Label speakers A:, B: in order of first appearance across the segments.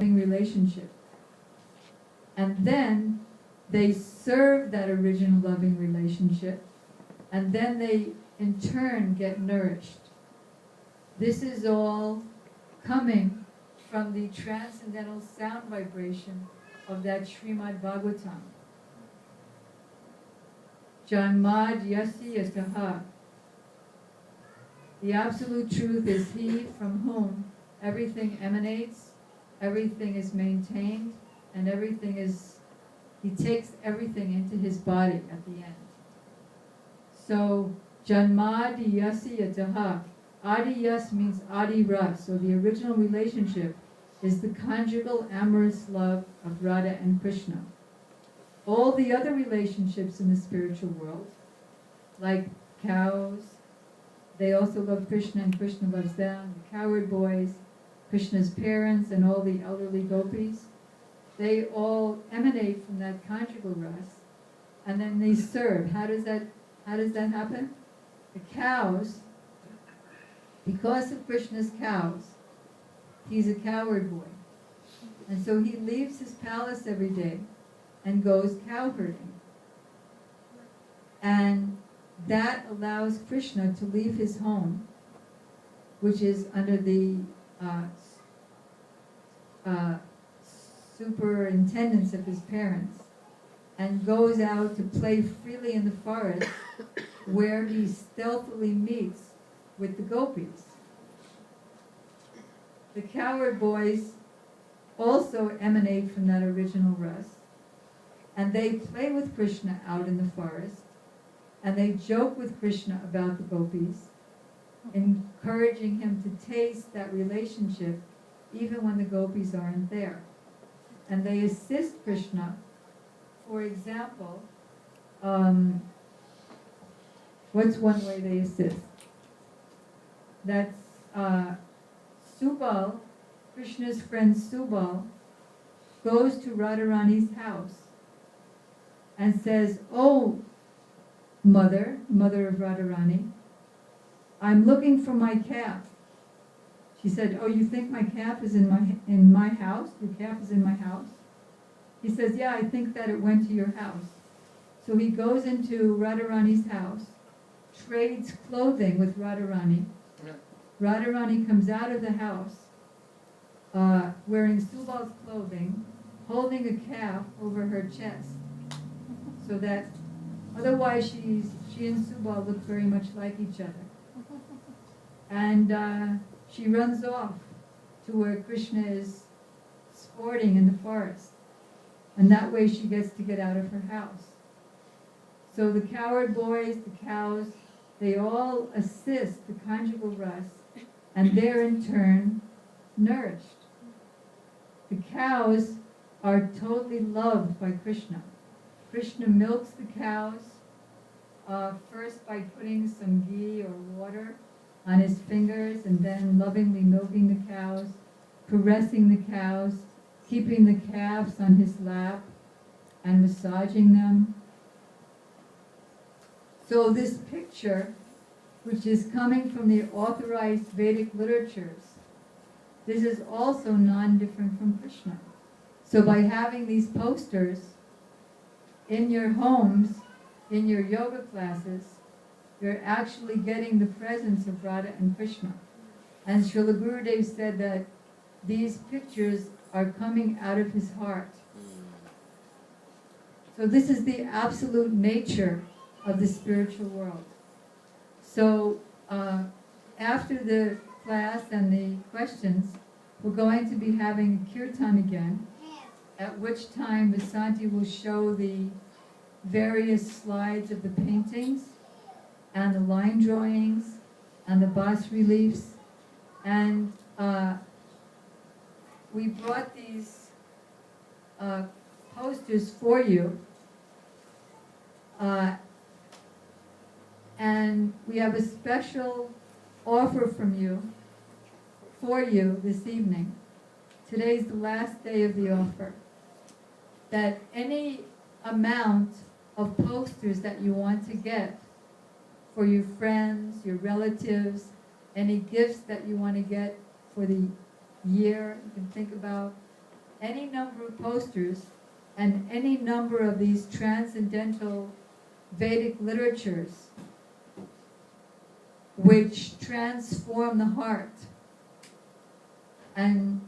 A: relationship. And then they serve that original loving relationship, and then they in turn get nourished. This is all coming from the transcendental sound vibration of that Srimad Bhagavatam. Janmad Yasi Yasaha. The absolute truth is he from whom everything emanates, everything is maintained, and everything is, he takes everything into his body at the end. So, Janmadi Yasi Yataha. Adi Yas means Adi Ras, so the original relationship is the conjugal amorous love of Radha and Krishna. All the other relationships in the spiritual world, like cows, they also love Krishna and Krishna loves them, the cowherd boys, Krishna's parents and all the elderly gopis, they all emanate from that conjugal ras, and then they serve. How does that happen? The cows, because of Krishna's cows, he's a cowherd boy. And so he leaves his palace every day and goes cow herding. And that allows Krishna to leave his home, which is under the superintendence of his parents, and goes out to play freely in the forest where he stealthily meets with the gopis. The cowherd boys also emanate from that original ras, and they play with Krishna out in the forest, and they joke with Krishna about the gopis, encouraging him to taste that relationship even when the gopis aren't there. And they assist Krishna. For example, what's one way they assist? That's Subal, Krishna's friend Subal, goes to Radharani's house and says, "Oh, mother of Radharani, I'm looking for my calf." She said, "Oh, you think my calf is in my house? Your calf is in my house?" He says, "Yeah, I think that it went to your house." So he goes into Radharani's house, trades clothing with Radharani. Radharani comes out of the house wearing Subal's clothing, holding a calf over her chest, so that otherwise she and Subal look very much like each other. And she runs off to where Krishna is sporting in the forest. And that way she gets to get out of her house. So the cowherd boys, the cows, they all assist the conjugal ras, and they're in turn nourished. The cows are totally loved by Krishna. Krishna milks the cows, first by putting some ghee or water on his fingers, and then lovingly milking the cows, caressing the cows, keeping the calves on his lap, and massaging them. So this picture, which is coming from the authorized Vedic literatures, this is also non-different from Krishna. So by having these posters in your homes, in your yoga classes, you're actually getting the presence of Radha and Krishna. And Srila Gurudev said that these pictures are coming out of his heart. So this is the absolute nature of the spiritual world. So after the class and the questions, we're going to be having a kirtan again, at which time Vasanti will show the various slides of the paintings and the line drawings and the bas-reliefs. And we brought these posters for you. And we have a special offer for you this evening. Today's the last day of the offer. That any amount of posters that you want to get for your friends, your relatives, any gifts that you want to get for the year, you can think about any number of posters and any number of these transcendental Vedic literatures which transform the heart and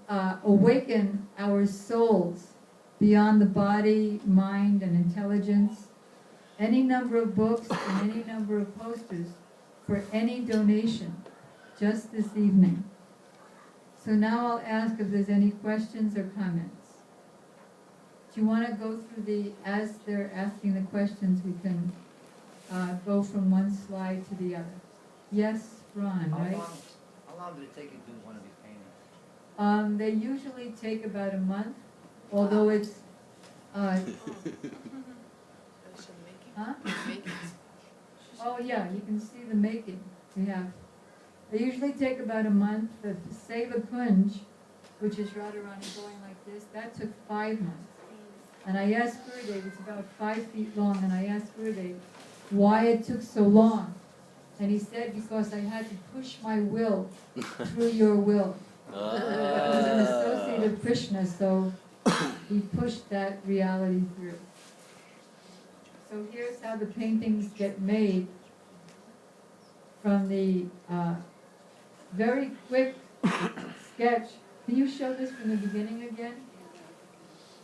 A: awaken our souls beyond the body, mind, and intelligence. Any number of books and any number of posters for any donation just this evening. So now I'll ask if there's any questions or comments. Do you want to go through as they're asking the questions, we can go from one slide to the other. Yes, Ron, right?
B: How long did it take you to do one of these paintings?
A: They usually take about a month, although it's... huh? Oh yeah, you can see the making. We have. They usually take about a month. The Seva Kunj, which is Radharani going like this, that took 5 months. And I asked Gurudev, it's about 5 feet long, and I asked Gurudev why it took so long. And he said, because I had to push my will through your will. It was an associate of Krishna, so he pushed that reality through. So here's how the paintings get made from the very quick sketch. Can you show this from the beginning again?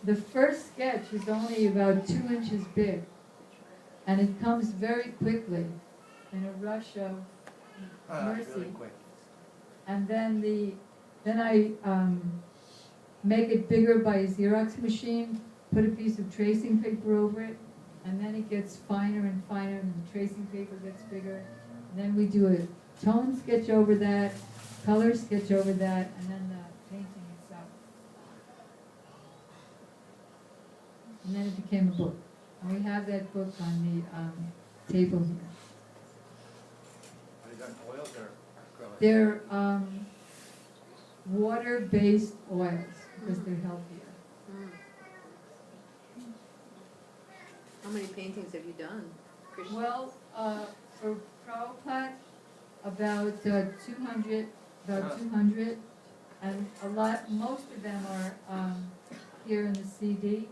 A: The first sketch is only about 2 inches big, and it comes very quickly in a rush of mercy.
B: Really quick.
A: And then I make it bigger by a Xerox machine, put a piece of tracing paper over it, and then it gets finer and finer, and the tracing paper gets bigger. And then we do a tone sketch over that, color sketch over that, and then the painting itself. And then it became a book. And we have that book on the table here.
B: Are they done oils or acrylic?
A: They're water-based oils because they're healthier.
C: How many paintings have you done, Krishna?
A: Well, for Prabhupada, about 200, and most of them are here in the CD.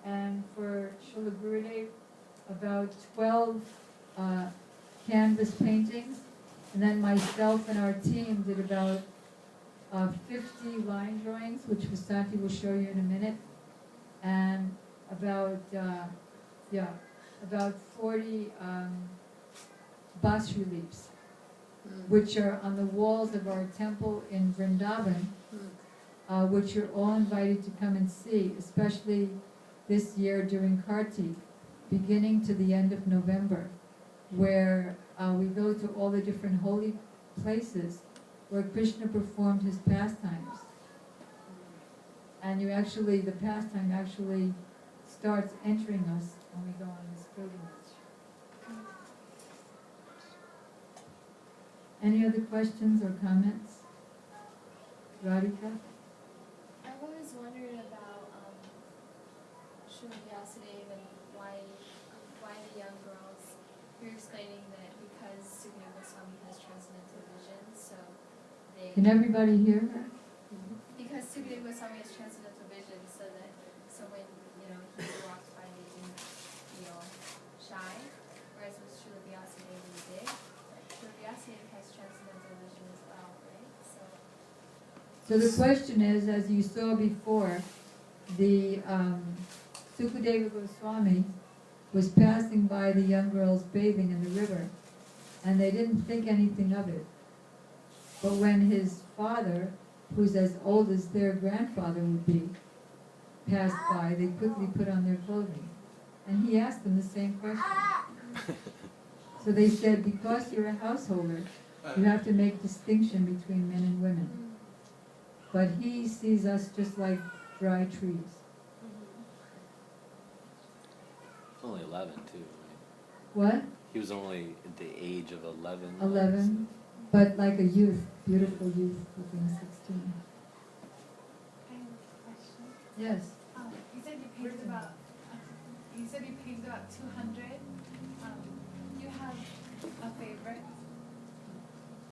A: And for Srila Gurudev, about 12 canvas paintings, and then myself and our team did about 50 line drawings, which Vasanti will show you in a minute, and about 40 bas reliefs, which are on the walls of our temple in Vrindavan, which you're all invited to come and see, especially this year during Kartik, beginning to the end of November, where we go to all the different holy places where Krishna performed his pastimes. And the pastime actually starts entering us when we go on this pilgrimage. Any other questions or comments? Radhika?
D: I've always wondered about Srila Vyasadeva and why the young girls, you're explaining that because Sukadeva Goswami has transcendental vision, so they...
A: Can everybody hear her?
D: Because Sukadeva Goswami has transcendental vision, so when, he walked by, they didn't feel shy, whereas with Srila Vyasadeva they did. Srila Vyasadeva has transcendental vision as well, right?
A: So the question is, as you saw before, the Sukadeva Goswami was passing by the young girls bathing in the river, and they didn't think anything of it. But when his father, who's as old as their grandfather would be, passed by, they quickly put on their clothing. And he asked them the same question. So they said, because you're a householder, you have to make distinction between men and women. But he sees us just like dry trees.
E: Only 11 too, right?
A: What?
E: He was only at the age of 11.
A: 11, but like a youth, beautiful youth, looking 16.
F: I have a question.
A: Yes.
F: You said you painted about 200. Do you have a favorite?